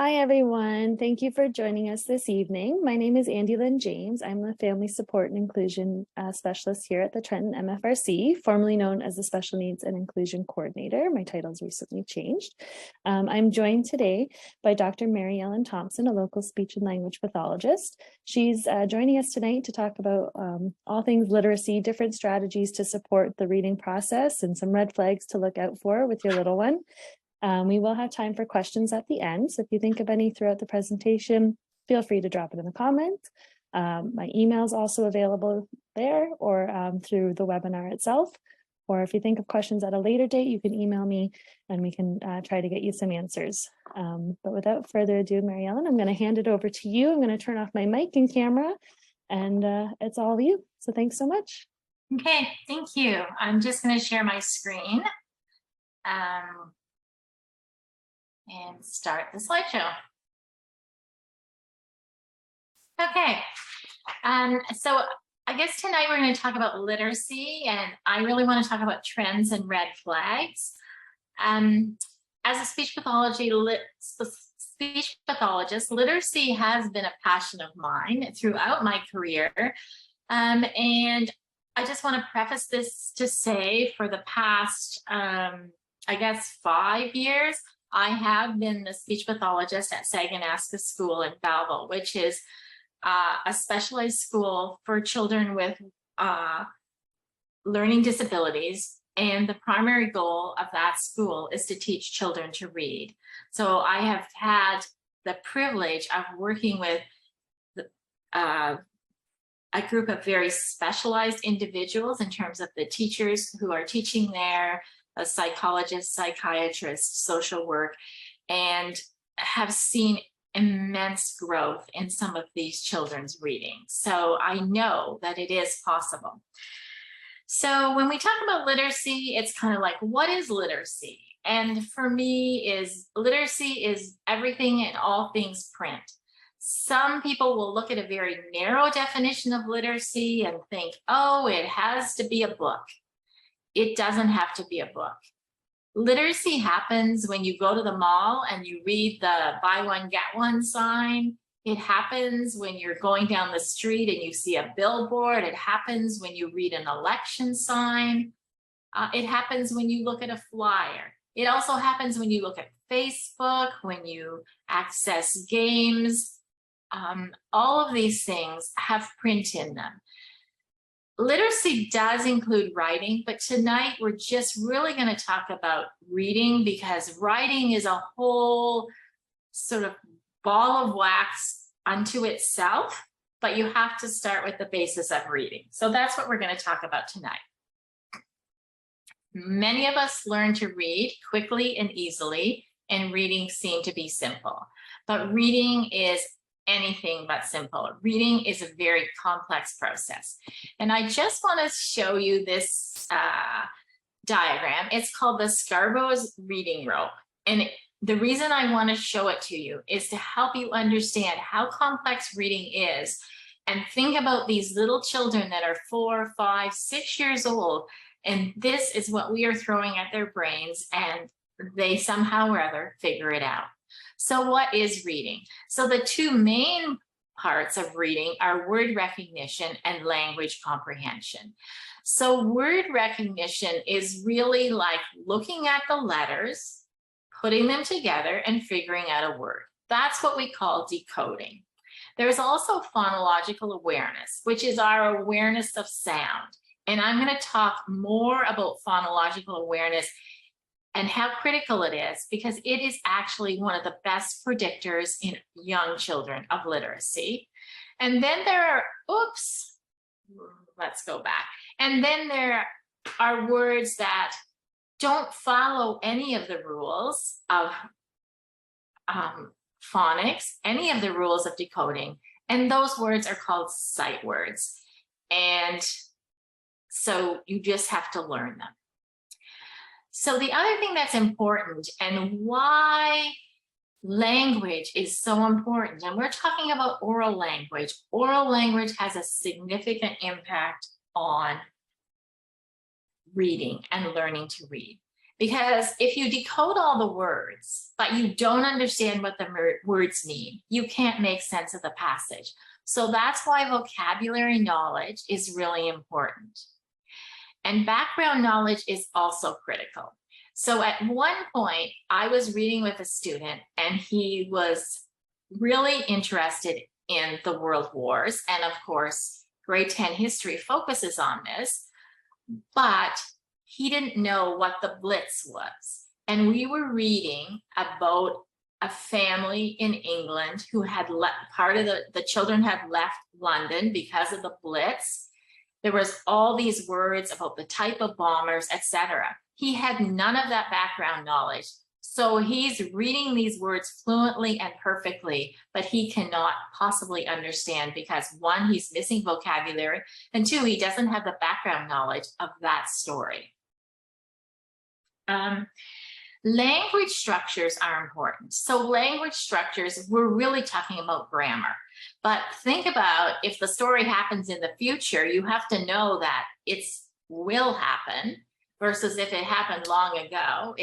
Hi, everyone. Thank you for joining us this evening. My name is Andy Lynn James. I'm the Family Support and Inclusion Specialist here at the Trenton MFRC, formerly known as the Special Needs and Inclusion Coordinator. My title has recently changed. I'm joined today by Dr. Mary Ellen Thompson, a local speech and language pathologist. She's joining us tonight to talk about all things literacy, different strategies to support the reading process, and some red flags to look out for with your little one. We will have time for questions at the end. So if you think of any throughout the presentation, feel free to drop it in the comments. My email is also available there or through the webinar itself. Or if you think of questions at a later date, you can email me and we can try to get you some answers. But without further ado, Mary Ellen, I'm going to hand it over to you. I'm going to turn off my mic and camera, and it's all of you. So thanks so much. Okay, thank you. I'm just going to share my screen. And start the slideshow. Okay, so I guess tonight we're going to talk about literacy, and I really want to talk about trends and red flags. As a speech pathologist, literacy has been a passion of mine throughout my career, and I just want to preface this to say for the past, I guess, 5 years, I have been the speech pathologist at Saganasca School in Belleville, which is a specialized school for children with learning disabilities. And the primary goal of that school is to teach children to read. So I have had the privilege of working with a group of very specialized individuals in terms of the teachers who are teaching there, a psychologist, psychiatrist, social work, and have seen immense growth in some of these children's reading. So I know that it is possible. So when we talk about literacy, it's kind of like, what is literacy? And for me, literacy is everything and all things print. Some people will look at a very narrow definition of literacy and think, oh, it has to be a book. It doesn't have to be a book. Literacy happens when you go to the mall and you read the buy one, get one sign. It happens when you're going down the street and you see a billboard. It happens when you read an election sign. It happens when you look at a flyer. It also happens when you look at Facebook, when you access games. All of these things have print in them. Literacy does include writing, but tonight we're just really going to talk about reading, because writing is a whole sort of ball of wax unto itself, but you have to start with the basis of reading. So that's what we're going to talk about tonight. Many of us learn to read quickly and easily, and reading seemed to be simple, but reading is anything but simple. Reading is a very complex process. And I just want to show you this diagram. It's called the Scarborough's reading rope. And the reason I want to show it to you is to help you understand how complex reading is, and think about these little children that are 4, 5, 6 years old. And this is what we are throwing at their brains, and they somehow or other figure it out. So what is reading? So the two main parts of reading are word recognition and language comprehension. So word recognition is really like looking at the letters, putting them together, and figuring out a word. That's what we call decoding. There's also phonological awareness, which is our awareness of sound. And I'm going to talk more about phonological awareness and how critical it is, because it is actually one of the best predictors in young children of literacy. And then there are, let's go back. And then there are words that don't follow any of the rules of phonics, any of the rules of decoding. And those words are called sight words. And so you just have to learn them. So the other thing that's important, and why language is so important, and we're talking about oral language. Oral language has a significant impact on reading and learning to read. Because if you decode all the words, but you don't understand what the words mean, you can't make sense of the passage. So that's why vocabulary knowledge is really important. And background knowledge is also critical. So at one point, I was reading with a student and he was really interested in the world wars. And of course, grade 10 history focuses on this, but he didn't know what the Blitz was. And we were reading about a family in England who had part of the children had left London because of the Blitz. There was all these words about the type of bombers, etc. He had none of that background knowledge. So he's reading these words fluently and perfectly, but he cannot possibly understand because one, he's missing vocabulary, and two, he doesn't have the background knowledge of that story. Language structures are important. So language structures, we're really talking about grammar. But think about if the story happens in the future, you have to know that it will happen versus if it happened long ago,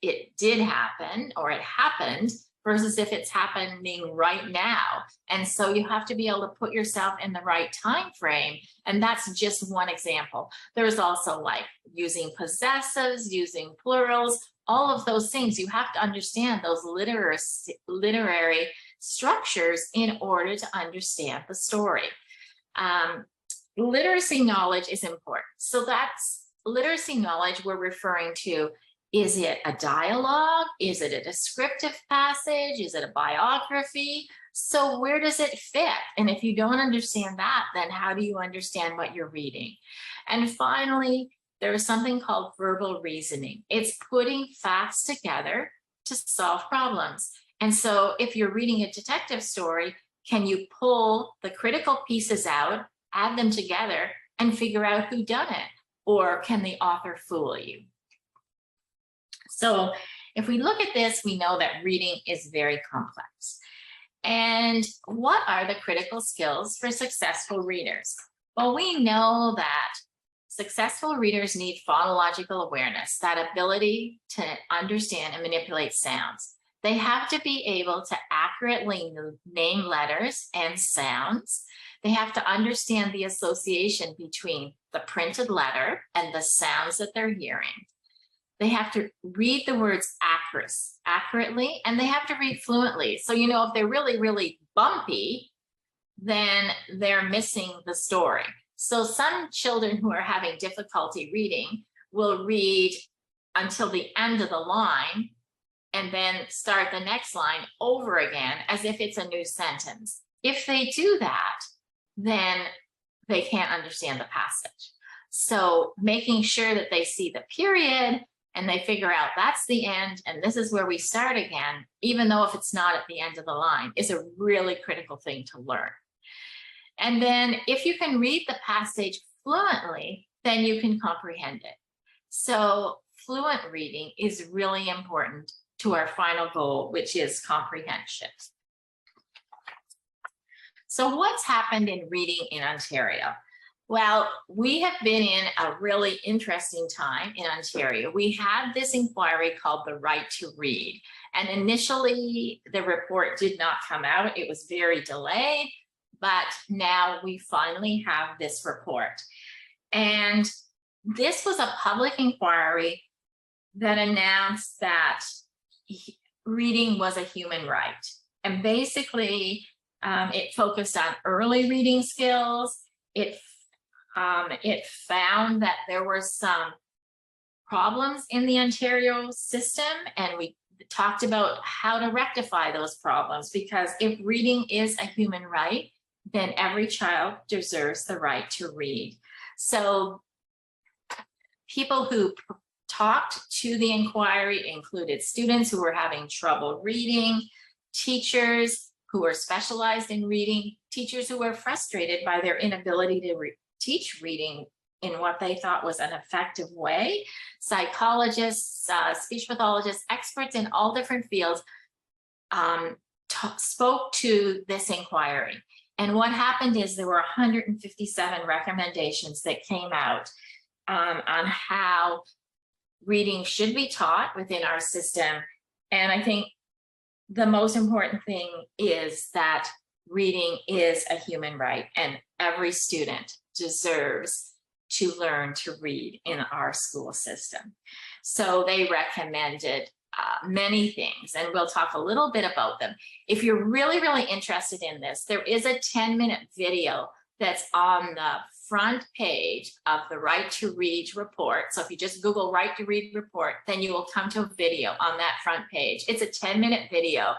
it did happen or it happened versus if it's happening right now. And so you have to be able to put yourself in the right time frame. And that's just one example. There's also like using possessives, using plurals, all of those things. You have to understand those literary structures in order to understand the story. Literacy knowledge is important. So that's literacy knowledge we're referring to. Is it a dialogue? Is it a descriptive passage? Is it a biography? So where does it fit? And if you don't understand that, then how do you understand what you're reading? And finally, there is something called verbal reasoning. It's putting facts together to solve problems. And so if you're reading a detective story, can you pull the critical pieces out, add them together, and figure out who done it? Or can the author fool you? So if we look at this, we know that reading is very complex. And what are the critical skills for successful readers? Well, we know that successful readers need phonological awareness, that ability to understand and manipulate sounds. They have to be able to accurately name letters and sounds. They have to understand the association between the printed letter and the sounds that they're hearing. They have to read the words accurately, and they have to read fluently. So, you know, if they're really, really bumpy, then they're missing the story. So some children who are having difficulty reading will read until the end of the line and then start the next line over again as if it's a new sentence. If they do that, then they can't understand the passage. So making sure that they see the period and they figure out that's the end and this is where we start again, even though if it's not at the end of the line, is a really critical thing to learn. And then if you can read the passage fluently, then you can comprehend it. So fluent reading is really important to our final goal, which is comprehension. So what's happened in reading in Ontario? Well, we have been in a really interesting time in Ontario. We had this inquiry called the Right to Read. And initially, the report did not come out. It was very delayed, but now we finally have this report. And this was a public inquiry that announced that reading was a human right. And basically, it focused on early reading skills. It found that there were some problems in the Ontario system, and we talked about how to rectify those problems, because if reading is a human right, then every child deserves the right to read. So people who talked to the inquiry included students who were having trouble reading, teachers who were specialized in reading, teachers who were frustrated by their inability to teach reading in what they thought was an effective way, psychologists, speech pathologists, experts in all different fields spoke to this inquiry. And what happened is there were 157 recommendations that came out on how reading should be taught within our system. And I think the most important thing is that reading is a human right, and every student deserves to learn to read in our school system. So they recommended many things, and we'll talk a little bit about them. If you're really, really interested in this, there is a 10-minute video that's on the front page of the Right to Read report. So if you just Google Right to Read report, then you will come to a video on that front page. It's a 10-minute video.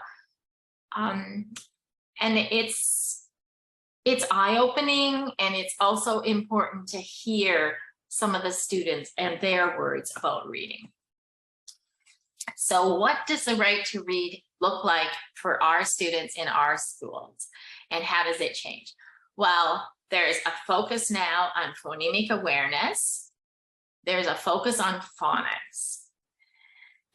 And it's eye-opening, and it's also important to hear some of the students and their words about reading. So what does the right to read look like for our students in our schools, and how does it change? Well, there's a focus now on phonemic awareness. There's a focus on phonics,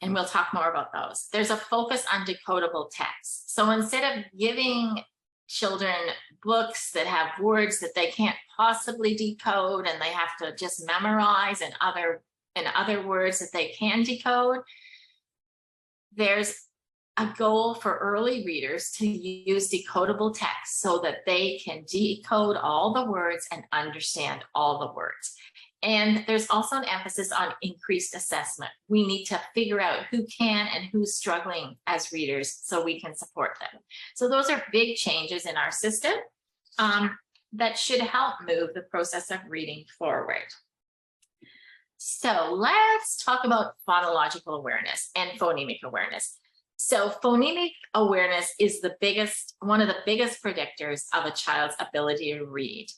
and we'll talk more about those. There's a focus on decodable text. So instead of giving children books that have words that they can't possibly decode and they have to just memorize, and other words that they can decode, there's a goal for early readers to use decodable text so that they can decode all the words and understand all the words. And there's also an emphasis on increased assessment. We need to figure out who can and who's struggling as readers so we can support them. So those are big changes in our system that should help move the process of reading forward. So let's talk about phonological awareness and phonemic awareness. So phonemic awareness is one of the biggest predictors of a child's ability to read.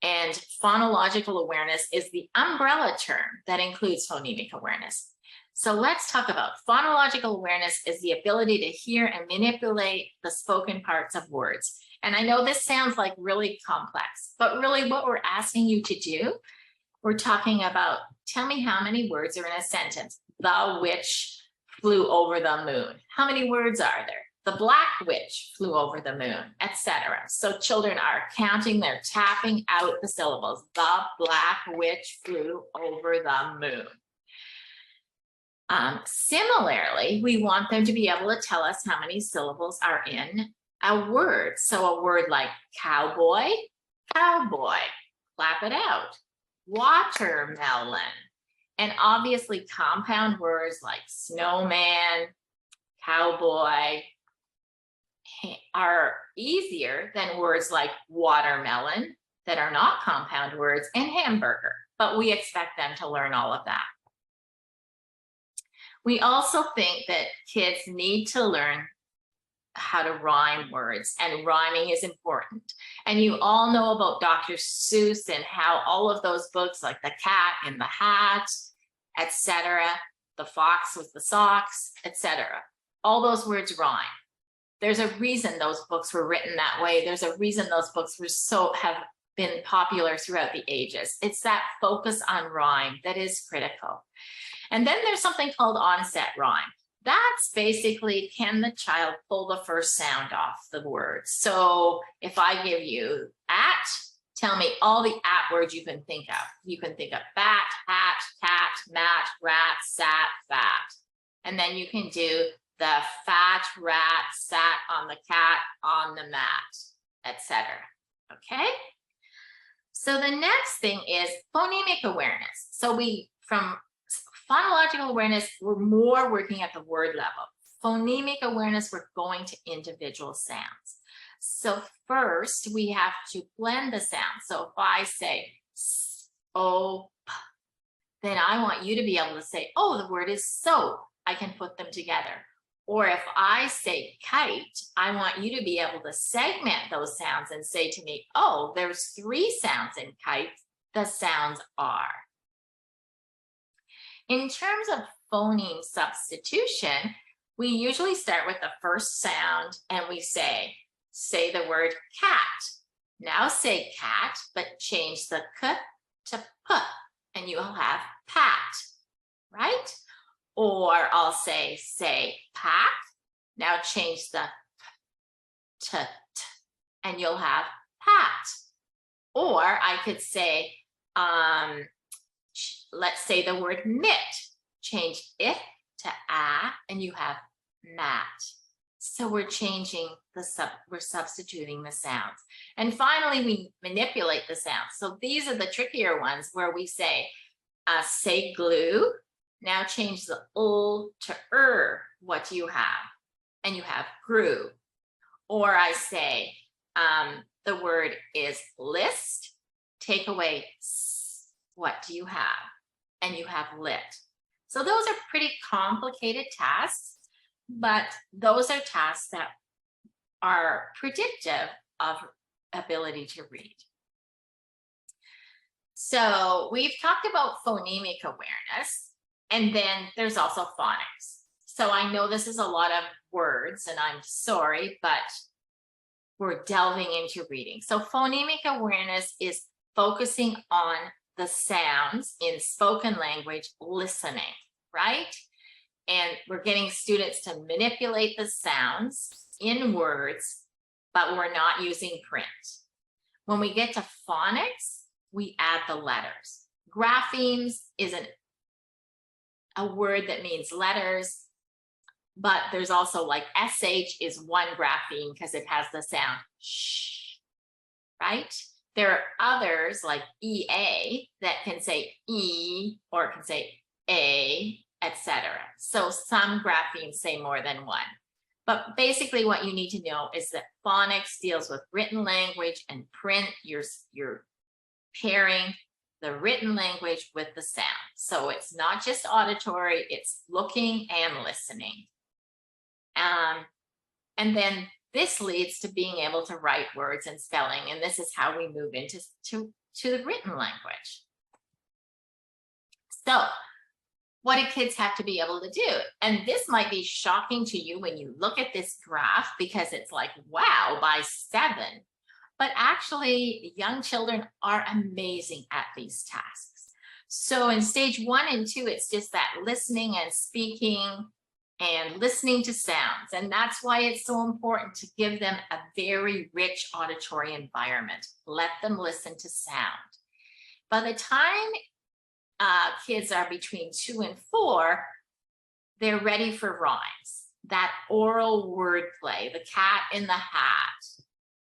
And phonological awareness is the umbrella term that includes phonemic awareness. So let's talk about phonological awareness is the ability to hear and manipulate the spoken parts of words. And I know this sounds like really complex, but really what we're asking you to do, we're talking about, tell me how many words are in a sentence. The witch flew over the moon. How many words are there? The black witch flew over the moon, etc. So children are counting, they're tapping out the syllables. The black witch flew over the moon. Similarly, we want them to be able to tell us how many syllables are in a word. So a word like cowboy, cowboy, clap it out. Watermelon. And obviously compound words like snowman, cowboy are easier than words like watermelon that are not compound words, and hamburger, but we expect them to learn all of that. We also think that kids need to learn how to rhyme words, and rhyming is important. And you all know about Dr. Seuss and how all of those books like The Cat in the Hat, etc., The Fox with the Socks, etc., all those words rhyme. There's a reason those books were written that way. There's a reason those books have been popular throughout the ages. It's that focus on rhyme that is critical. And then there's something called onset rhyme. That's basically, can the child pull the first sound off the word? So if I give you at, tell me all the at words you can think of. You can think of bat, hat, cat, mat, rat, sat, fat. And then you can do the fat rat sat on the cat on the mat, etc. Okay? So the next thing is phonemic awareness. So from phonological awareness, we're more working at the word level. Phonemic awareness, we're going to individual sounds. So first we have to blend the sound. So if I say soap, then I want you to be able to say, oh, the word is soap. I can put them together. Or if I say kite, I want you to be able to segment those sounds and say to me, oh, there's 3 sounds in kite. The sounds are. In terms of phoneme substitution, we usually start with the first sound and we say the word cat. Now say cat, but change the k to p, and you will have pat, right? Or I'll say pack. Now change the t, and you'll have pat. Or I could say, let's say the word knit. change it to a, and you have mat. So we're changing we're substituting the sounds. And finally, we manipulate the sounds. So these are the trickier ones where we say glue. Now change the to what do you have? And you have grew. Or I say, the word is list, take away what do you have? And you have lit. So those are pretty complicated tasks, but those are tasks that are predictive of ability to read. So we've talked about phonemic awareness, and then there's also phonics. So I know this is a lot of words, and I'm sorry, but we're delving into reading. So phonemic awareness is focusing on the sounds in spoken language, listening, right? And we're getting students to manipulate the sounds in words, but we're not using print. When we get to phonics, we add the letters. Graphemes is a word that means letters, but there's also like SH is one grapheme because it has the sound sh, right? There are others like EA that can say E or can say A, etc. So some graphemes say more than one. But basically what you need to know is that phonics deals with written language and print. You're pairing the written language with the sound. So it's not just auditory, it's looking and listening. And then this leads to being able to write words and spelling. And this is how we move into the written language. So what do kids have to be able to do? And this might be shocking to you when you look at this graph, because it's like, wow, by 7. But actually, young children are amazing at these tasks. So in stage 1 and 2, it's just that listening and speaking and listening to sounds. And that's why it's so important to give them a very rich auditory environment. Let them listen to sound. By the time kids are between 2 and 4, they're ready for rhymes. That oral wordplay, the cat in the hat,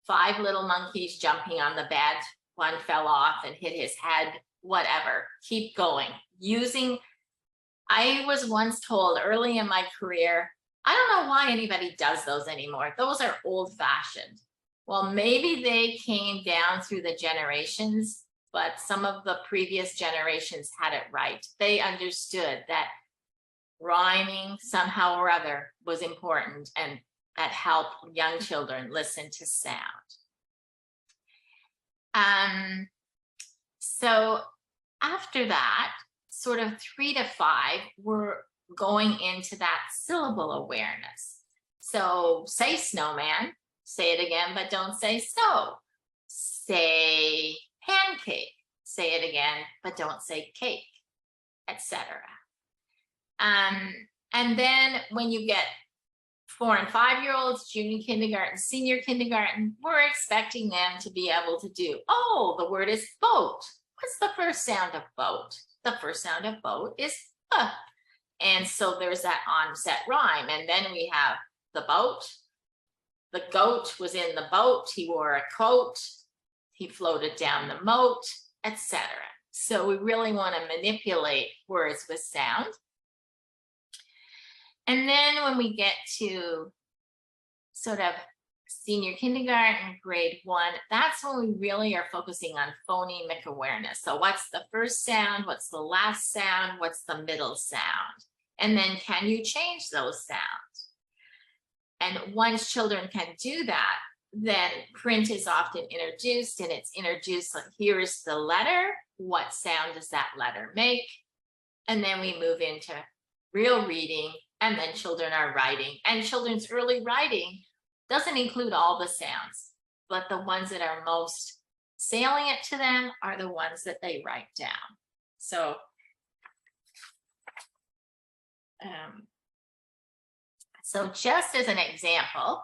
5 little monkeys jumping on the bed, one fell off and hit his head, whatever. Keep going. I was once told early in my career, I don't know why anybody does those anymore. Those are old-fashioned. Well, maybe they came down through the generations, but some of the previous generations had it right. They understood that rhyming somehow or other was important, and that helped young children listen to sound. So after that, sort of 3 to 5, we're going into that syllable awareness. So say snowman, say it again, but don't say snow. Say pancake, say it again, but don't say cake, etc. And then when you get 4 and 5-year-olds, junior kindergarten, senior kindergarten, we're expecting them to be able to do, oh, the word is boat. What's the first sound of boat? The first sound of boat is and so there's that onset rhyme. And then we have the boat. The goat was in the boat. He wore a coat. He floated down the moat, etc. So we really want to manipulate words with sound. And then when we get to sort of senior kindergarten, grade 1, that's when we really are focusing on phonemic awareness. So what's the first sound? What's the last sound? What's the middle sound? And then can you change those sounds? And once children can do that, then print is often introduced, and it's introduced like, here's the letter. What sound does that letter make? And then we move into real reading, and then children are writing. And children's early writing doesn't include all the sounds, but the ones that are most salient to them are the ones that they write down. So, just as an example,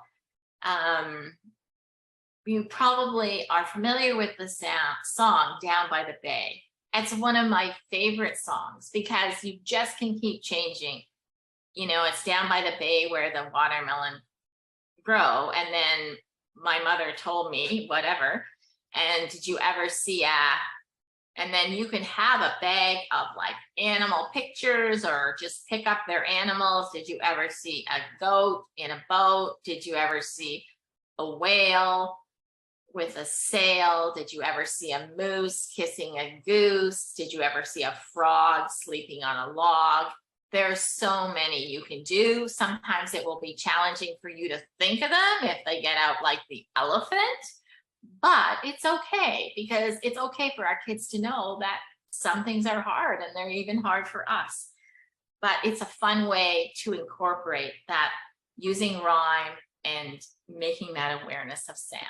you probably are familiar with the song Down by the Bay. it's one of my favorite songs because you just can keep changing. You know, it's down by the bay where the watermelon grow. And then my mother told me, whatever. And did you ever see and then you can have a bag of like animal pictures or just pick up their animals. Did you ever see a goat in a boat? Did you ever see a whale with a sail? Did you ever see a moose kissing a goose? Did you ever see a frog sleeping on a log? There's so many you can do. Sometimes it will be challenging for you to think of them if they get out like the elephant, but it's okay because it's okay for our kids to know that some things are hard and they're even hard for us. But it's a fun way to incorporate that using rhyme and making that awareness of sound.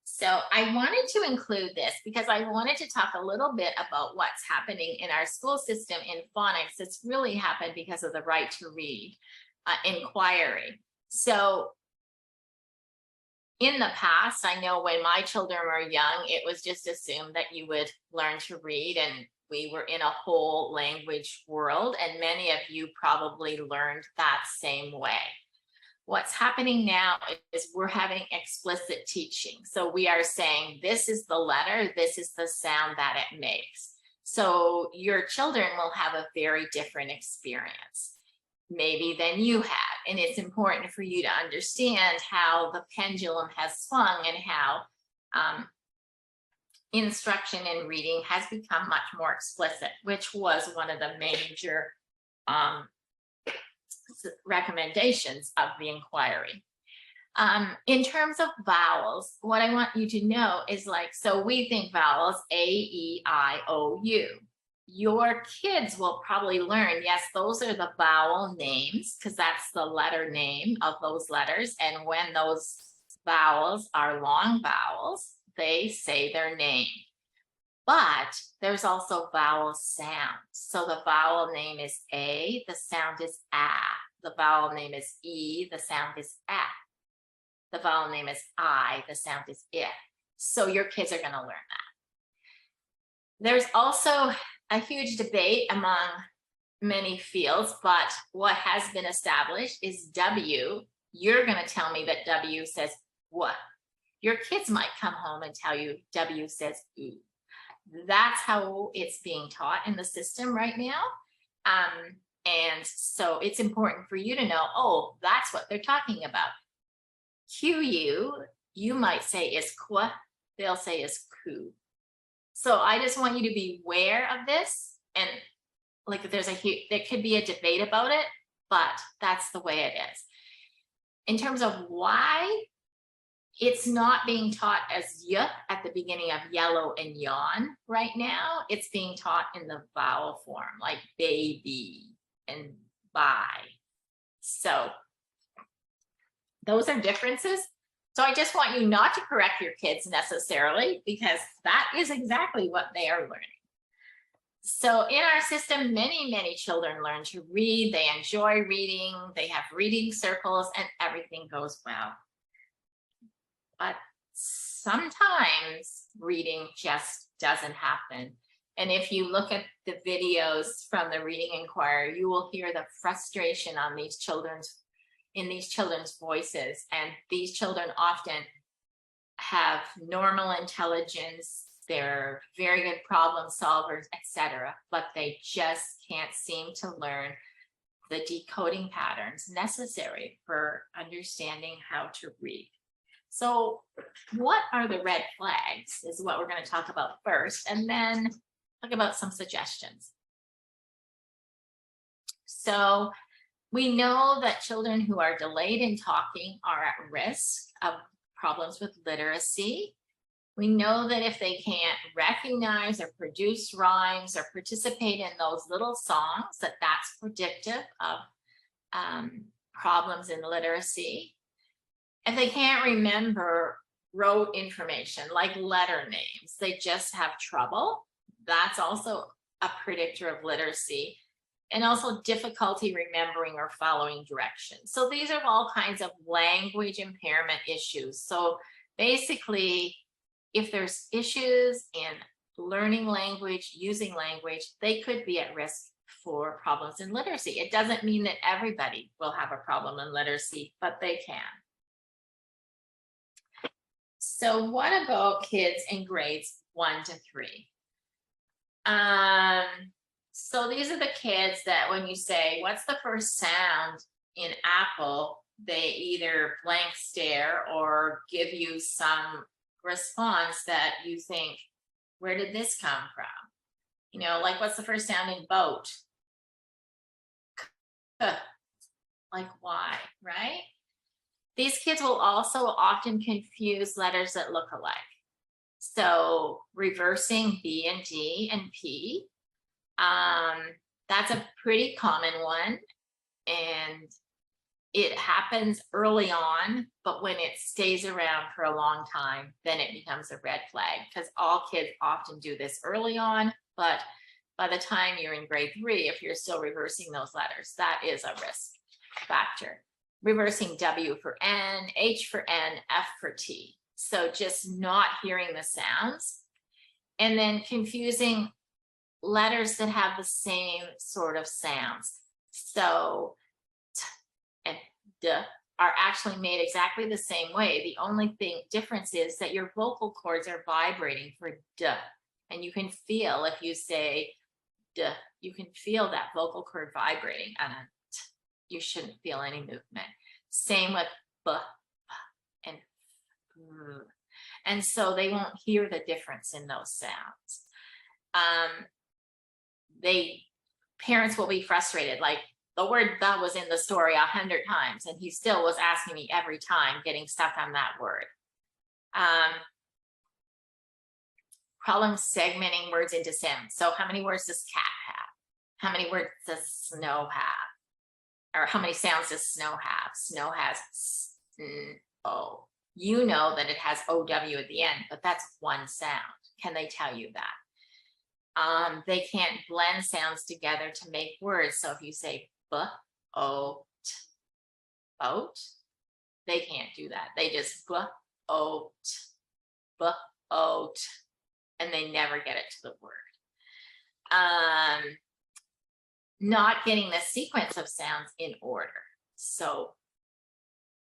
So I wanted to include this because I wanted to talk a little bit about what's happening in our school system in phonics. It's really happened because of the right to read inquiry. So in the past, I know when my children were young, it was just assumed that you would learn to read, and we were in a whole language world, and many of you probably learned that same way. What's happening now is we're having explicit teaching. So we are saying, this is the letter, this is the sound that it makes. So your children will have a very different experience, maybe than you had. And it's important for you to understand how the pendulum has swung and how instruction in reading has become much more explicit, which was one of the major recommendations of the inquiry. In terms of vowels, what I want you to know is like, so we think vowels A, E, I, O, U. Your kids will probably learn, yes, those are the vowel names because that's the letter name of those letters. And when those vowels are long vowels, they say their name. But there's also vowel sounds. So the vowel name is A, the sound is A. The vowel name is E, the sound is A. The vowel name is I, the sound is I. So your kids are going to learn that. There's also a huge debate among many fields, but what has been established is W. You're going to tell me that W says what? Your kids might come home and tell you W says oo. That's how it's being taught in the system right now. And so it's important for you to know, oh, that's what they're talking about. QU, you might say is qua, they'll say is ku. So I just want you to be aware of this. And like there could be a debate about it, but that's the way it is. In terms of why, it's not being taught as y at the beginning of yellow and yawn right now. It's being taught in the vowel form, like baby and bye. So those are differences. So I just want you not to correct your kids necessarily, because that is exactly what they are learning. So in our system, many, many children learn to read. They enjoy reading. They have reading circles and everything goes well. But sometimes reading just doesn't happen. And if you look at the videos from the Reading Inquiry, you will hear the frustration on these children's voices. And these children often have normal intelligence, they're very good problem solvers, etc., but they just can't seem to learn the decoding patterns necessary for understanding how to read. So what are the red flags is what we're going to talk about first, and then talk about some suggestions. So we know that children who are delayed in talking are at risk of problems with literacy. We know that if they can't recognize or produce rhymes or participate in those little songs, that's predictive of problems in literacy. If they can't remember rote information like letter names, they just have trouble. That's also a predictor of literacy. And also difficulty remembering or following directions. So these are all kinds of language impairment issues. So basically, if there's issues in learning language, using language, they could be at risk for problems in literacy. It doesn't mean that everybody will have a problem in literacy, but they can. So what about kids in grades 1 to 3? So these are the kids that when you say, what's the first sound in apple, they either blank stare or give you some response that you think, where did this come from? You know, like what's the first sound in boat? Like why, right? These kids will also often confuse letters that look alike. So reversing B and D and P, that's a pretty common one. And it happens early on, but when it stays around for a long time, then it becomes a red flag, because all kids often do this early on, but by the time you're in grade 3, if you're still reversing those letters, that is a risk factor. Reversing W for N, H for N, F for T. So just not hearing the sounds, and then confusing letters that have the same sort of sounds. So T and D are actually made exactly the same way. The only difference is that your vocal cords are vibrating for D, and you can feel, if you say D, you can feel that vocal cord vibrating, and T, you shouldn't feel any movement. Same with B and F. And so they won't hear the difference in those sounds. Parents will be frustrated, like the word "the" was in the story 100 times, and he still was asking me every time, getting stuck on that word. Problem segmenting words into sounds. So how many words does cat have? How many words does snow have? Or how many sounds does snow have? Snow has S-N-O. You know that it has O-W at the end, but that's one sound. Can they tell you that? They can't blend sounds together to make words. So if you say b-o-t, boat, they can't do that. They just b-o-t, b-o-t, and they never get it to the word. Not getting the sequence of sounds in order. So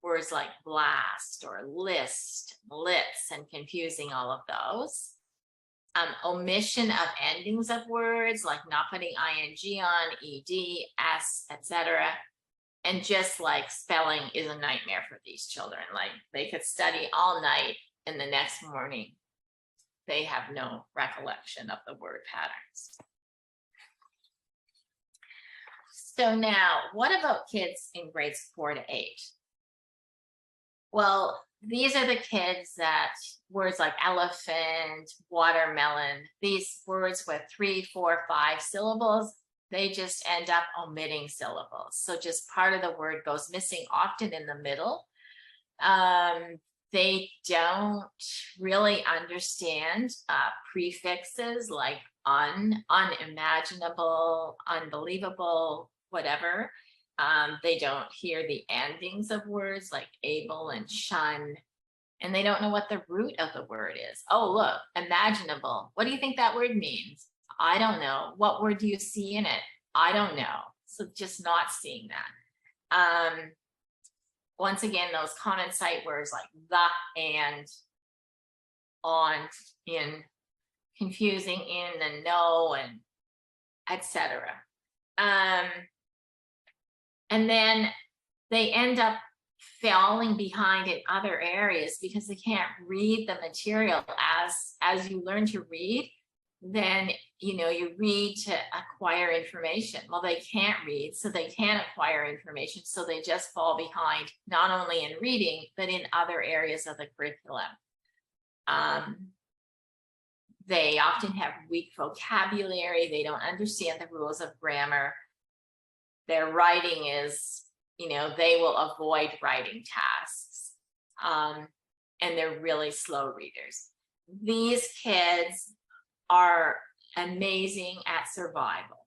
words like blast or list, litz, and confusing all of those. Omission of endings of words, like not putting ing on, ed, s, etc. And just like spelling is a nightmare for these children. Like they could study all night and the next morning they have no recollection of the word patterns. So now, what about kids in grades 4 to 8? Well, these are the kids that words like elephant, watermelon, these words with 3, 4, 5 syllables, they just end up omitting syllables. So just part of the word goes missing, often in the middle. They don't really understand prefixes like unimaginable, unbelievable, whatever. They don't hear the endings of words like able and shun, and they don't know what the root of the word is. Oh, look, imaginable. What do you think that word means? I don't know. What word do you see in it? I don't know. So just not seeing that. Once again, those common sight words like the, and, on, in, confusing in, and no, and etc. And then they end up falling behind in other areas because they can't read the material. As you learn to read, then you read to acquire information. Well, they can't read, so they can't acquire information, so they just fall behind, not only in reading but in other areas of the curriculum. They often have weak vocabulary. They don't understand the rules of grammar. Their writing is, they will avoid writing tasks, and they're really slow readers. These kids are amazing at survival.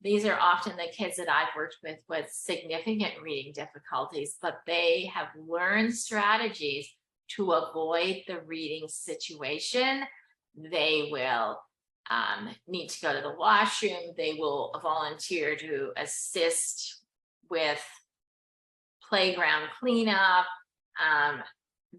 These are often the kids that I've worked with significant reading difficulties, but they have learned strategies to avoid the reading situation. They will need to go to the washroom, they will volunteer to assist with playground cleanup.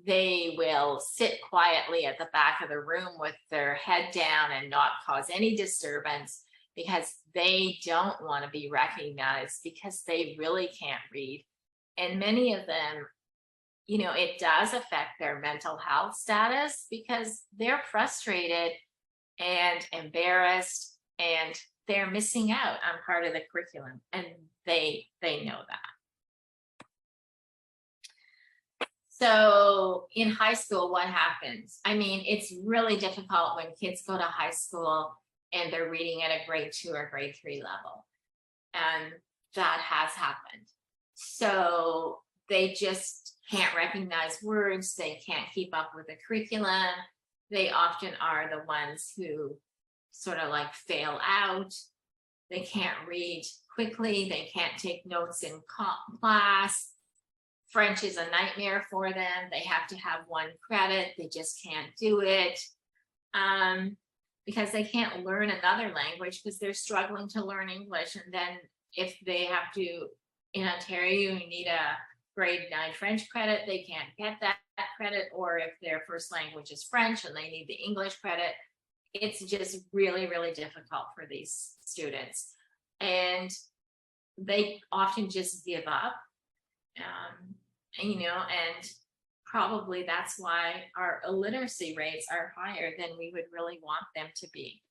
They will sit quietly at the back of the room with their head down and not cause any disturbance, because they don't want to be recognized, because they really can't read. And many of them, you know, it does affect their mental health status, because they're frustrated and embarrassed, and they're missing out on part of the curriculum, and they know that. So in high school, what happens? I mean, it's really difficult when kids go to high school and they're reading at a grade 2 or grade 3 level. And that has happened. So they just can't recognize words. They can't keep up with the curriculum. They often are the ones who sort of like fail out. They can't read quickly. They can't take notes in class. French is a nightmare for them. They have to have 1 credit. They just can't do it because they can't learn another language, because they're struggling to learn English. And then if they have to, in Ontario, you need a grade 9 French credit, they can't get that credit. Or if their first language is French and they need the English credit, it's just really, really difficult for these students. And they often just give up. You know, and probably that's why our illiteracy rates are higher than we would really want them to be.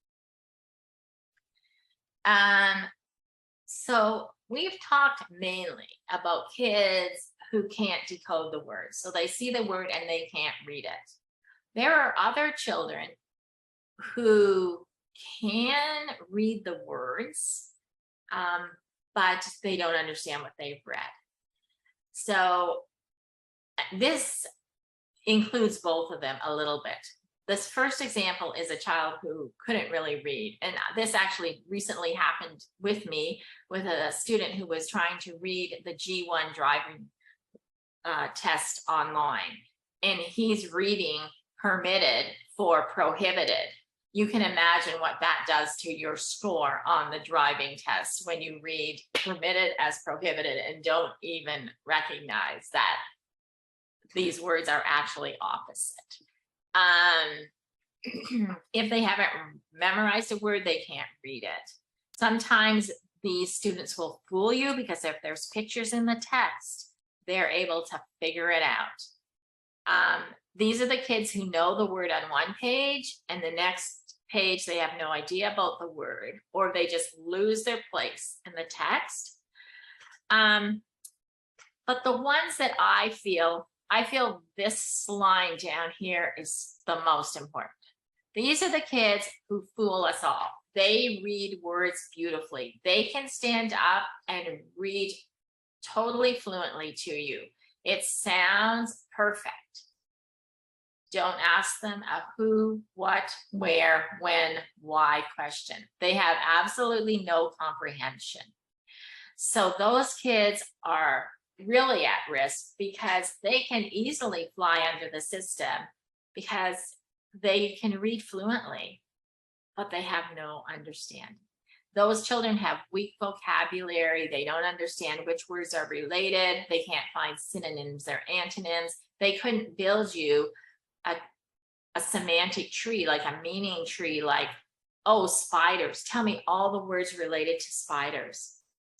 So we've talked mainly about kids who can't decode the word. So they see the word and they can't read it. There are other children who can read the words, but they don't understand what they've read. So this includes both of them a little bit. This first example is a child who couldn't really read. And this actually recently happened with me, with a student who was trying to read the G1 driving test online. And he's reading permitted for prohibited. You can imagine what that does to your score on the driving test when you read permitted as prohibited and don't even recognize that these words are actually opposite. If they haven't memorized a word, they can't read it. Sometimes these students will fool you, because if there's pictures in the text, they're able to figure it out. These are the kids who know the word on one page, and the next page they have no idea about the word, or they just lose their place in the text. But the ones that I feel this line down here is the most important. These are the kids who fool us all. They read words beautifully. They can stand up and read totally fluently to you. It sounds perfect. Don't ask them a who, what, where, when, why question. They have absolutely no comprehension. So those kids are really at risk, because they can easily fly under the system, because they can read fluently, but they have no understanding. Those children have weak vocabulary. They don't understand which words are related. They can't find synonyms or antonyms. They couldn't build you a semantic tree, like a meaning tree, like, oh, spiders, tell me all the words related to spiders.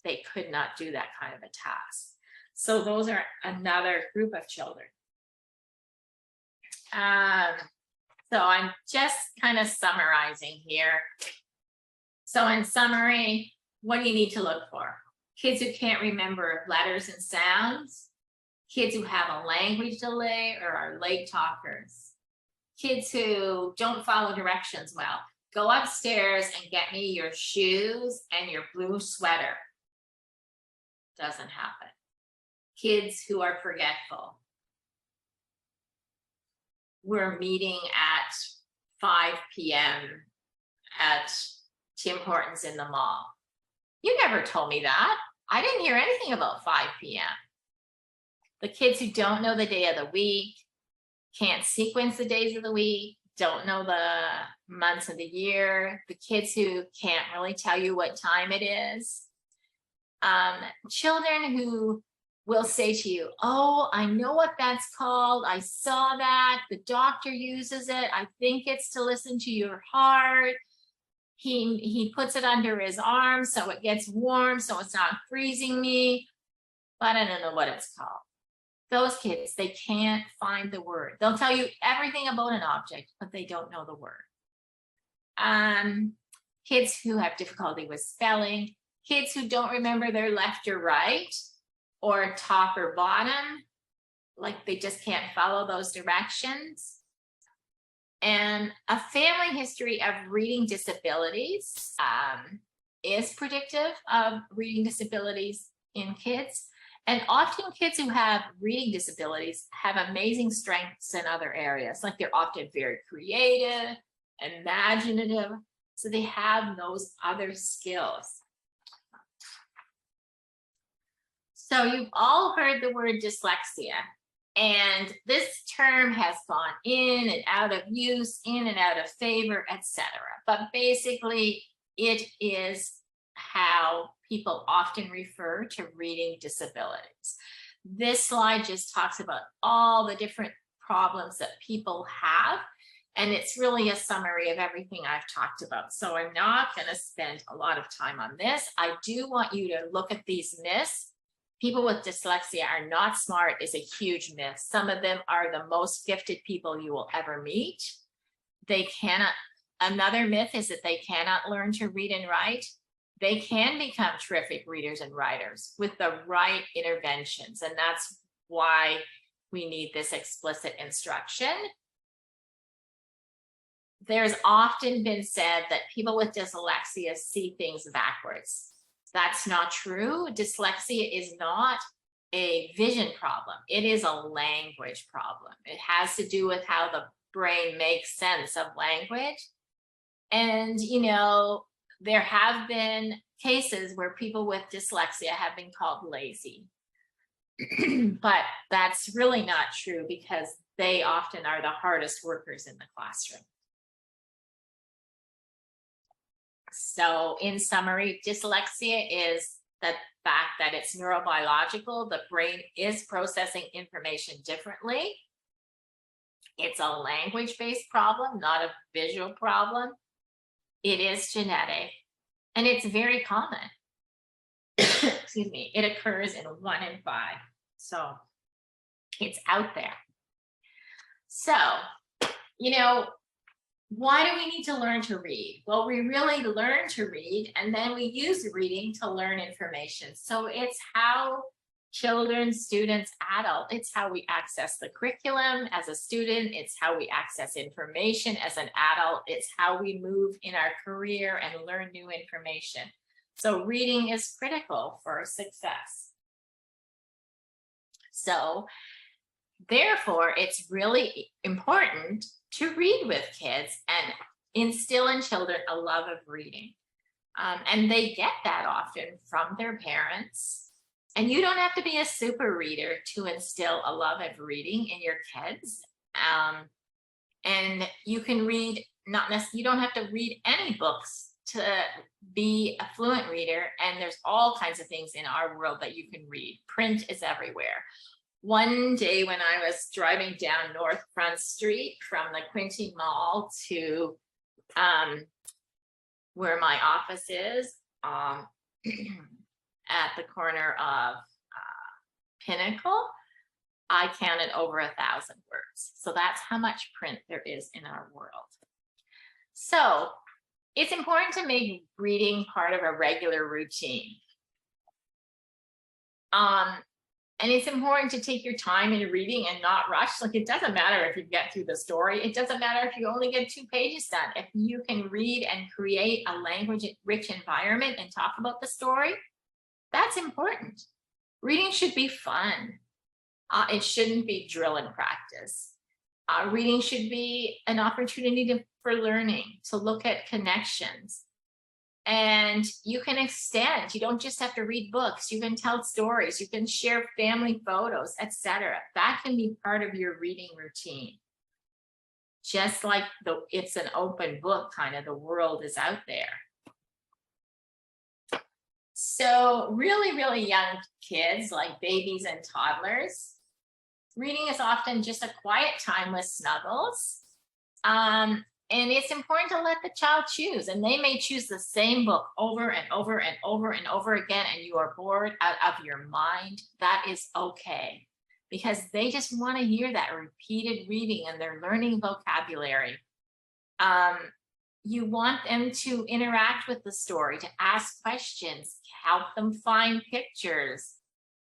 They could not do that kind of a task. So those are another group of children. So I'm just kind of summarizing here. So in summary, what do you need to look for? Kids who can't remember letters and sounds, kids who have a language delay or are late talkers, kids who don't follow directions well. Go upstairs and get me your shoes and your blue sweater. Doesn't happen. Kids who are forgetful. We're meeting at 5 p.m. at Tim Hortons in the mall. You never told me that. I didn't hear anything about 5 p.m. The kids who don't know the day of the week, can't sequence the days of the week, don't know the months of the year, the kids who can't really tell you what time it is, children who will say to you, oh, I know what that's called. I saw that. The doctor uses it. I think it's to listen to your heart. He puts it under his arm so it gets warm, so it's not freezing me, but I don't know what it's called. Those kids, they can't find the word. They'll tell you everything about an object, but they don't know the word. Kids who have difficulty with spelling, kids who don't remember their left or right, or top or bottom, like they just can't follow those directions. And a family history of reading disabilities is predictive of reading disabilities in kids. And often kids who have reading disabilities have amazing strengths in other areas, like they're often very creative, imaginative, so they have those other skills. So you've all heard the word dyslexia, and this term has gone in and out of use, in and out of favor, etc. But basically, it is how people often refer to reading disabilities. This slide just talks about all the different problems that people have, and it's really a summary of everything I've talked about. So I'm not going to spend a lot of time on this. I do want you to look at these myths. People with dyslexia are not smart is a huge myth. Some of them are the most gifted people you will ever meet. They cannot, another myth is that they cannot learn to read and write. They can become terrific readers and writers with the right interventions. And that's why we need this explicit instruction. There's often been said that people with dyslexia see things backwards. That's not true. Dyslexia is not a vision problem. It is a language problem. It has to do with how the brain makes sense of language. And, you know, there have been cases where people with dyslexia have been called lazy. But that's really not true because they often are the hardest workers in the classroom. So in summary, dyslexia is the fact that it's neurobiological. The brain is processing information differently. It's a language-based problem, not a visual problem. It is genetic, and it's very common. Excuse me, it occurs in 1 in 5. So it's out there. So, you know, why do we need to learn to read? Well, we really learn to read, and then we use reading to learn information. So it's how children, students, adults, it's how we access the curriculum as a student. It's how we access information as an adult. It's how we move in our career and learn new information. So reading is critical for success. So therefore, it's really important to read with kids and instill in children a love of reading. And they get that often from their parents. And you don't have to be a super reader to instill a love of reading in your kids. And you can read, you don't have to read any books to be a fluent reader. And there's all kinds of things in our world that you can read. Print is everywhere. One day when I was driving down North Front Street from the Quinte Mall to where my office is, at the corner of Pinnacle, I counted over 1,000 words. So that's how much print there is in our world. So it's important to make reading part of a regular routine. And it's important to take your time in reading and not rush. Like, it doesn't matter if you get through the story. It doesn't matter if you only get 2 pages done. If you can read and create a language-rich environment and talk about the story, that's important. Reading should be fun. It shouldn't be drill and practice. Reading should be an opportunity for learning, to look at connections. And you can extend. You don't just have to read books. You can tell stories. You can share family photos, etc. That can be part of your reading routine. just like it's an open book, kind of the world is out there. So really, really young kids, like babies and toddlers, reading is often just a quiet time with Snuggles. And it's important to let the child choose, and they may choose the same book over and over and over and over again, and you are bored out of your mind. That is okay, because they just want to hear that repeated reading and they're learning vocabulary. You want them to interact with the story, to ask questions, help them find pictures.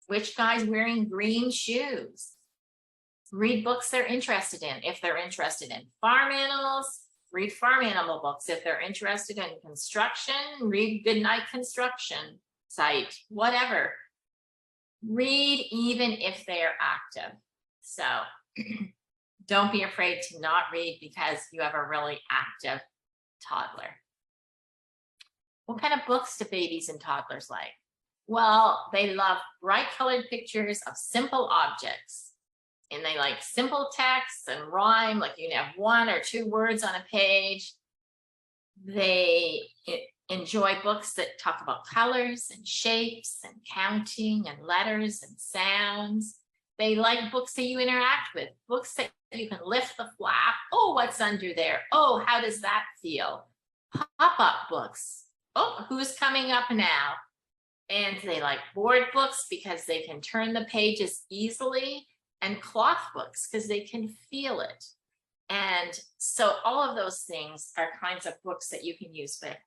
Which guy's wearing green shoes? Read books they're interested in. If they're interested in farm animals, read farm animal books. If they're interested in construction, read Goodnight Construction Site, whatever. Read even if they are active. So don't be afraid to not read because you have a really active toddler. What kind of books do babies and toddlers like? Well, they love bright colored pictures of simple objects. And they like simple text and rhyme, like you can have 1 or 2 words on a page. They enjoy books that talk about colors and shapes and counting and letters and sounds. They like books that you interact with, books that you can lift the flap. Oh, what's under there? Oh, how does that feel? Pop-up books. Oh, who's coming up now? And they like board books because they can turn the pages easily, and cloth books because they can feel it. And so all of those things are kinds of books that you can use with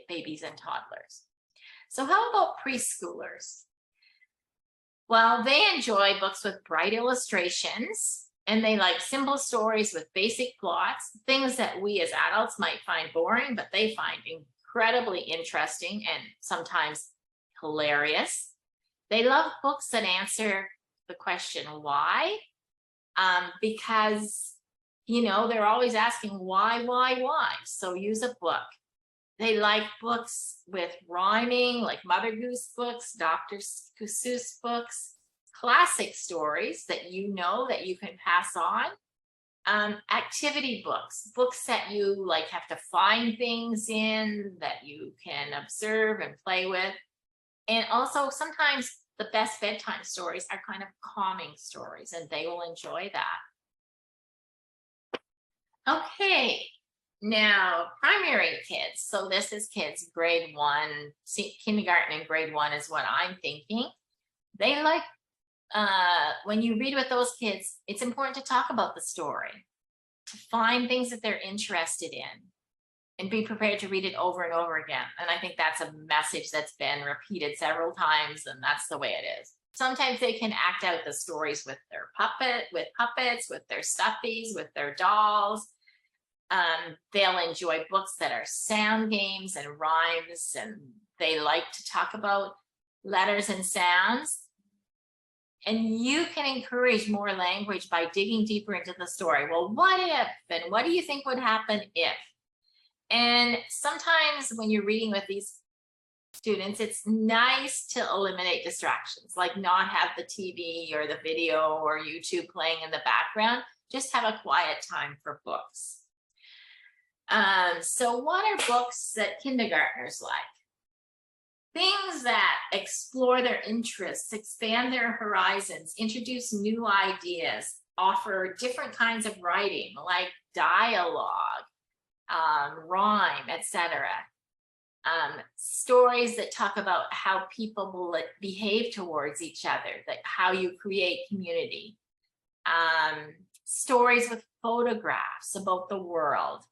babies and toddlers. So how about preschoolers? Well, they enjoy books with bright illustrations, and they like simple stories with basic plots, things that we as adults might find boring, but they find incredibly interesting and sometimes hilarious. They love books that answer the question why, because they're always asking why. So use a book. They like books with rhyming, like Mother Goose books, Dr. Seuss books, classic stories that that you can pass on, activity books, books that you like have to find things in that you can observe and play with. And also sometimes the best bedtime stories are kind of calming stories, and they will enjoy that. Okay, now primary kids. So this is kids grade 1, kindergarten and grade 1 is what I'm thinking. They like, when you read with those kids, it's important to talk about the story, to find things that they're interested in, and be prepared to read it over and over again. And I think that's a message that's been repeated several times, and that's the way it is. Sometimes they can act out the stories with their puppets, with their stuffies, with their dolls. They'll enjoy books that are sound games and rhymes, and they like to talk about letters and sounds. And you can encourage more language by digging deeper into the story. Well, what if, and what do you think would happen if? And sometimes when you're reading with these students, it's nice to eliminate distractions, like not have the TV or the video or YouTube playing in the background. Just have a quiet time for books. So what are books that kindergartners like? Things that explore their interests, expand their horizons, introduce new ideas, offer different kinds of writing, like dialogue, rhyme, etc. Stories that talk about how people will behave towards each other, like how you create community. Stories with photographs about the world.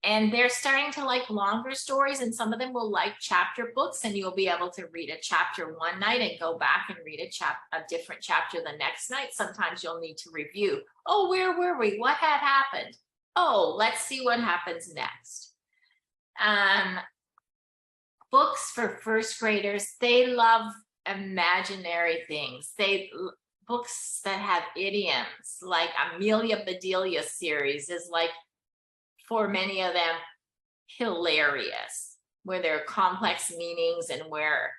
And they're starting to like longer stories, and some of them will like chapter books, and you'll be able to read a chapter one night and go back and read a different chapter the next night. Sometimes you'll need to review. Oh, where were we? What had happened? Oh, let's see what happens next. Books for first graders, they love imaginary things. Books that have idioms, like Amelia Bedelia series is like, for many of them, hilarious, where there are complex meanings and where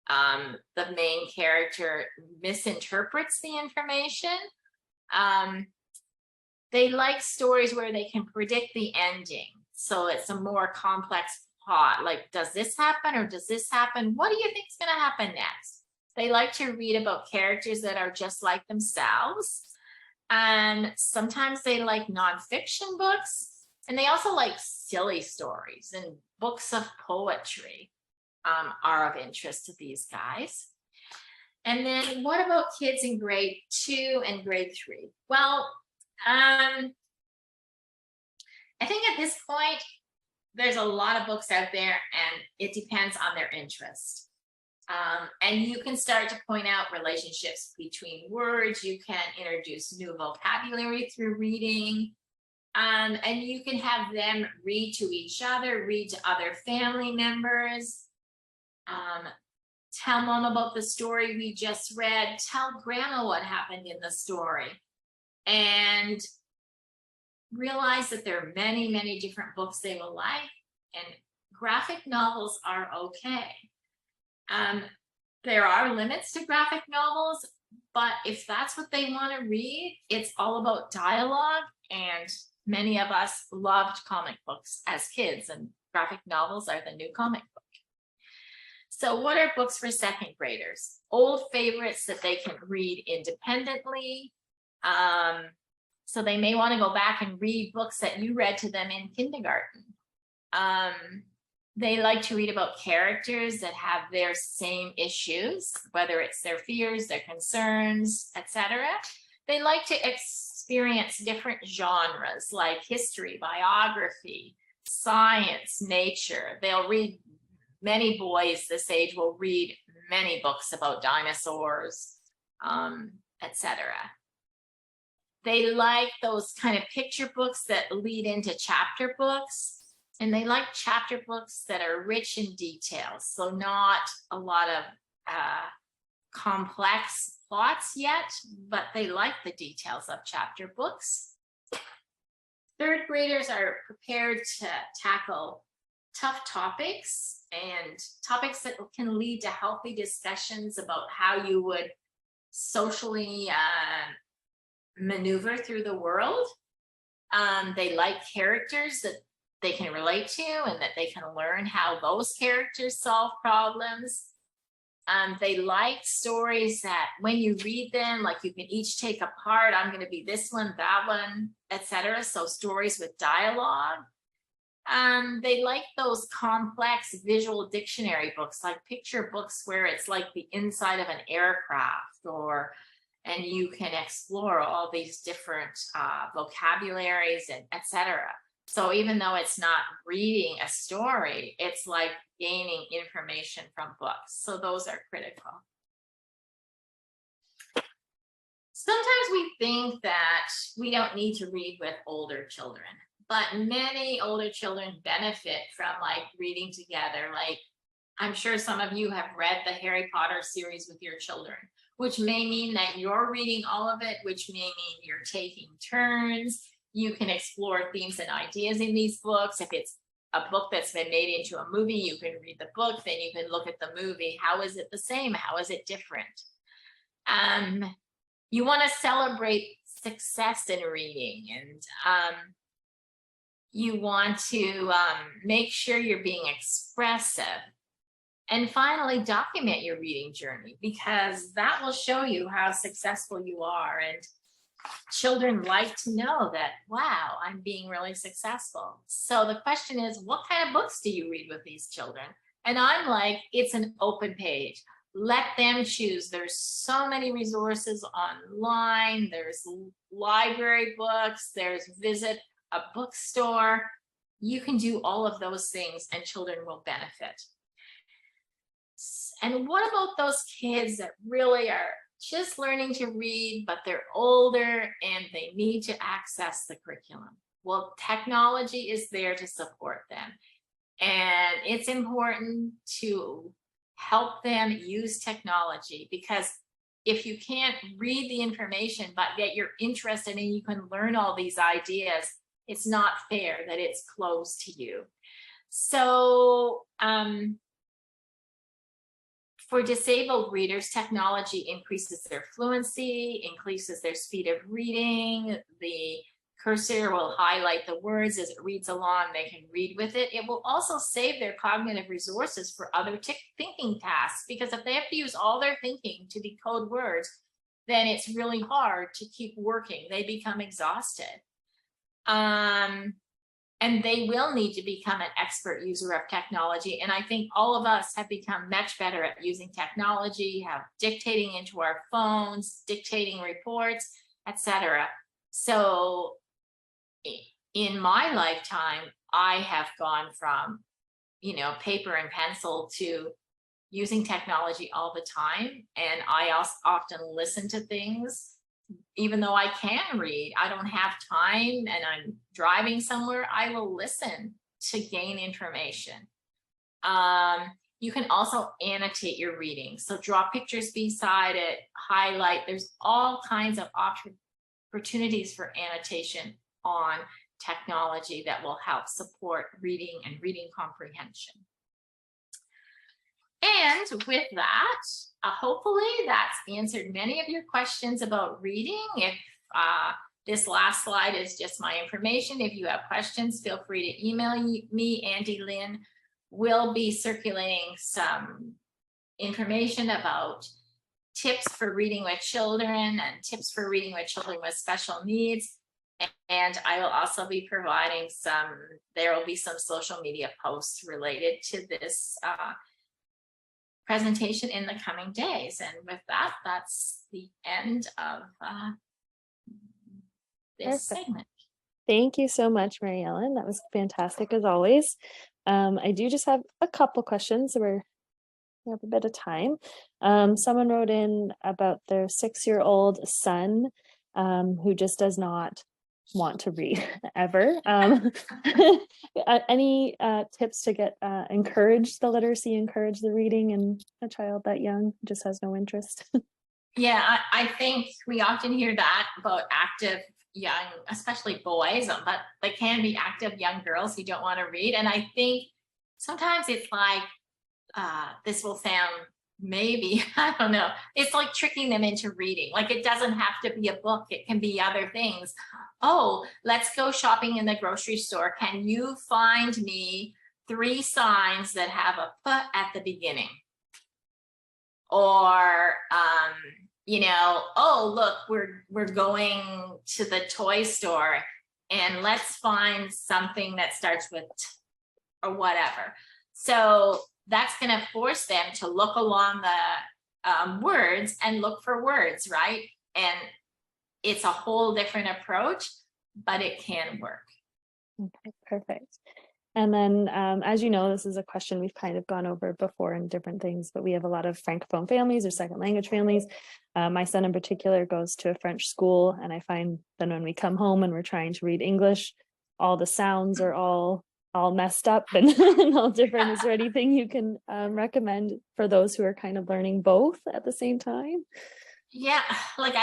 the main character misinterprets the information. They like stories where they can predict the ending. So it's a more complex plot. Like, does this happen or does this happen? What do you think is going to happen next? They like to read about characters that are just like themselves. And sometimes they like nonfiction books. And they also like silly stories, and books of poetry are of interest to these guys. And then what about kids in grade 2 and grade 3? Well, I think at this point, there's a lot of books out there, and it depends on their interest. And you can start to point out relationships between words. You can introduce new vocabulary through reading. And you can have them read to each other, read to other family members. Tell mom about the story we just read. Tell grandma what happened in the story. And realize that there are many, many different books they will like. And graphic novels are okay. There are limits to graphic novels, but if that's what they want to read, it's all about dialogue. And many of us loved comic books as kids, and graphic novels are the new comic book. So what are books for second graders? Old favorites that they can read independently. So they may want to go back and read books that you read to them in kindergarten. They like to read about characters that have their same issues, whether it's their fears, their concerns, etc. They like to experience different genres like history, biography, science, nature. They'll read, many boys this age will read many books about dinosaurs, etc. They like those kind of picture books that lead into chapter books. And they like chapter books that are rich in details. So not a lot of complex plots yet, but they like the details of chapter books. Third graders are prepared to tackle tough topics and topics that can lead to healthy discussions about how you would socially maneuver through the world. They like characters that they can relate to and that they can learn how those characters solve problems. They like stories that when you read them, like you can each take a part, I'm going to be this one, that one, etc. So stories with dialogue. They like those complex visual dictionary books, like picture books where it's like the inside of an aircraft, and you can explore all these different vocabularies and etc. So even though it's not reading a story, it's like gaining information from books. So those are critical. Sometimes we think that we don't need to read with older children, but many older children benefit from like reading together. Like, I'm sure some of you have read the Harry Potter series with your children, which may mean that you're reading all of it, which may mean you're taking turns. You can explore themes and ideas in these books. If it's a book that's been made into a movie, you can read the book, then you can look at the movie. How is it the same? How is it different? You want to celebrate success in reading, and you want to make sure you're being expressive. And finally, document your reading journey, because that will show you how successful you are. And children like to know that, wow, I'm being really successful. So the question is, what kind of books do you read with these children? And I'm like, it's an open page. Let them choose. There's so many resources online. There's library books. There's visit a bookstore. You can do all of those things and children will benefit. And what about those kids that really are just learning to read, but they're older and they need to access the curriculum? Well, technology is there to support them. And it's important to help them use technology, because if you can't read the information, but yet you're interested and you can learn all these ideas, it's not fair that it's closed to you. So, for disabled readers, technology increases their fluency, increases their speed of reading. The cursor will highlight the words as it reads along. They can read with it. It will also save their cognitive resources for other thinking tasks, because if they have to use all their thinking to decode words, then it's really hard to keep working. They become exhausted. And they will need to become an expert user of technology. And I think all of us have become much better at using technology, have dictating into our phones, dictating reports, etc. So in my lifetime, I have gone from, paper and pencil to using technology all the time. And I also often listen to things. Even though I can read, I don't have time and I'm driving somewhere, I will listen to gain information. You can also annotate your reading. So draw pictures beside it, highlight. There's all kinds of opportunities for annotation on technology that will help support reading and reading comprehension. And with that, hopefully that's answered many of your questions about reading. If this last slide is just my information, if you have questions, feel free to email me, Andy Lynn. We'll be circulating some information about tips for reading with children and tips for reading with children with special needs. And I will also be providing there will be some social media posts related to this presentation in the coming days. And with that, that's the end of this segment. Thank you so much, Mary Ellen. That was fantastic as always. I do just have a couple questions. We have a bit of time. Someone wrote in about their 6-year-old son who just does not want to read ever. Any tips to get encourage the literacy, encourage the reading in a child that young just has no interest? Yeah, I think we often hear that about active young, especially boys, but they can be active young girls who don't want to read. And I think sometimes it's like, this will sound maybe, I don't know, it's like tricking them into reading. Like, it doesn't have to be a book, it can be other things. Oh, let's go shopping in the grocery store. Can you find me 3 signs that have a "p" at the beginning? Or, oh, look, we're going to the toy store and let's find something that starts with T or whatever. So that's going to force them to look along the words and look for words, right? And it's a whole different approach, but it can work. Okay, perfect. And then, as you know, this is a question we've kind of gone over before in different things, but we have a lot of Francophone families or second language families. My son in particular goes to a French school, and I find that when we come home and we're trying to read English, all the sounds are all messed up and, and all different. Is there anything you can recommend for those who are kind of learning both at the same time? Yeah, like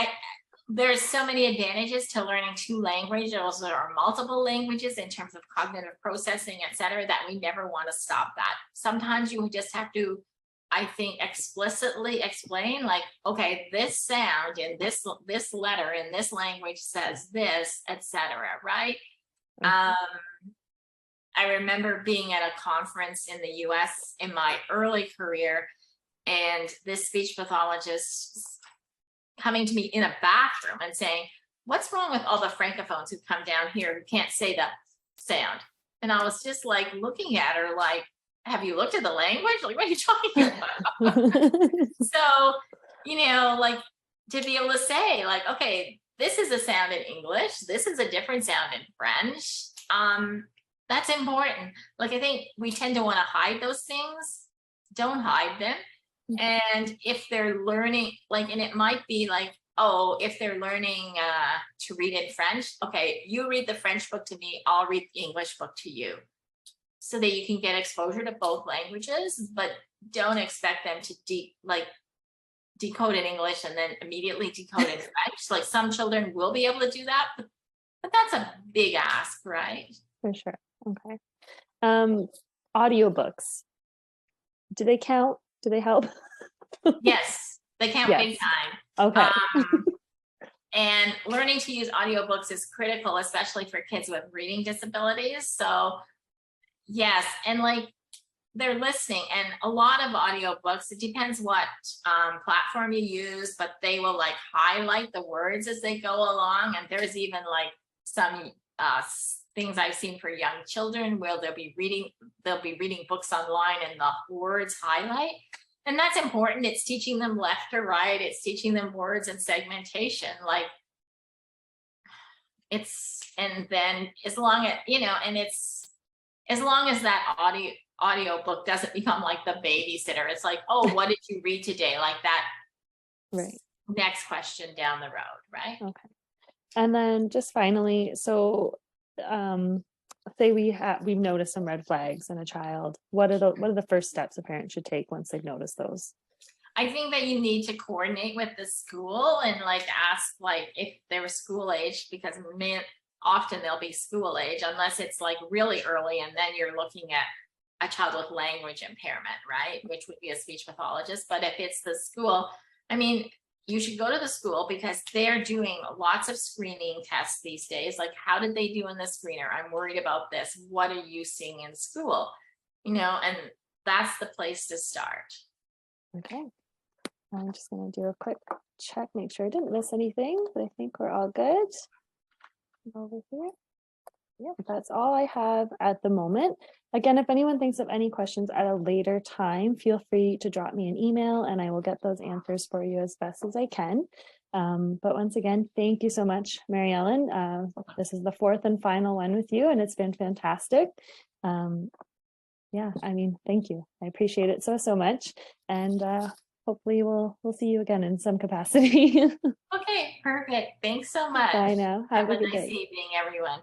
there's so many advantages to learning 2 languages or multiple languages in terms of cognitive processing, etc., that we never want to stop that. Sometimes you just have to, I think, explicitly explain, like, okay, this sound in this letter in this language says this, etc., right? Okay. I remember being at a conference in the US in my early career, and this speech pathologist coming to me in a bathroom and saying, what's wrong with all the Francophones who come down here who can't say that sound? And I was just like looking at her like, have you looked at the language? Like, what are you talking about? So, like, to be able to say, like, okay, this is a sound in English, this is a different sound in French. That's important. Like, I think we tend to want to hide those things. Don't hide them. And if they're learning, like, and it might be like, oh, if they're learning to read in French, okay, you read the French book to me, I'll read the English book to you, so that you can get exposure to both languages, but don't expect them to decode in English and then immediately decode in French. Like, some children will be able to do that, but that's a big ask, right? For sure. Okay. Audiobooks, do they count? Do they help? Yes, they count. Yes. Big time. Okay. And learning to use audiobooks is critical, especially for kids with reading disabilities. So yes, and like they're listening, and a lot of audiobooks, it depends what platform you use, but they will like highlight the words as they go along. And there's even like some things I've seen for young children where they'll be reading books online and the words highlight. And that's important. It's teaching them left to right. It's teaching them words and segmentation. Like and then as long as, and it's, as long as that audio book doesn't become like the babysitter. It's like, oh, what did you read today? Like that Right. next question down the road, right? Okay. And then just finally, so say we've noticed some red flags in a child. What are the first steps a parent should take once they've noticed those? I think that you need to coordinate with the school and like ask like if they were school age, because often they'll be school age unless it's like really early, and then you're looking at a child with language impairment, right? Which would be a speech pathologist. But if it's the school, I mean, you should go to the school because they're doing lots of screening tests these days. Like, how did they do in the screener? I'm worried about this. What are you seeing in school? And that's the place to start. Okay. I'm just going to do a quick check, make sure I didn't miss anything, but I think we're all good. Over here. Yeah, that's all I have at the moment. Again, if anyone thinks of any questions at a later time, feel free to drop me an email and I will get those answers for you as best as I can. But once again, thank you so much, Mary Ellen. This is the fourth and final one with you, and it's been fantastic. Yeah, I mean, thank you. I appreciate it so much. And hopefully we'll see you again in some capacity. Okay, perfect. Thanks so much. Bye now. Have a good nice day. evening, everyone.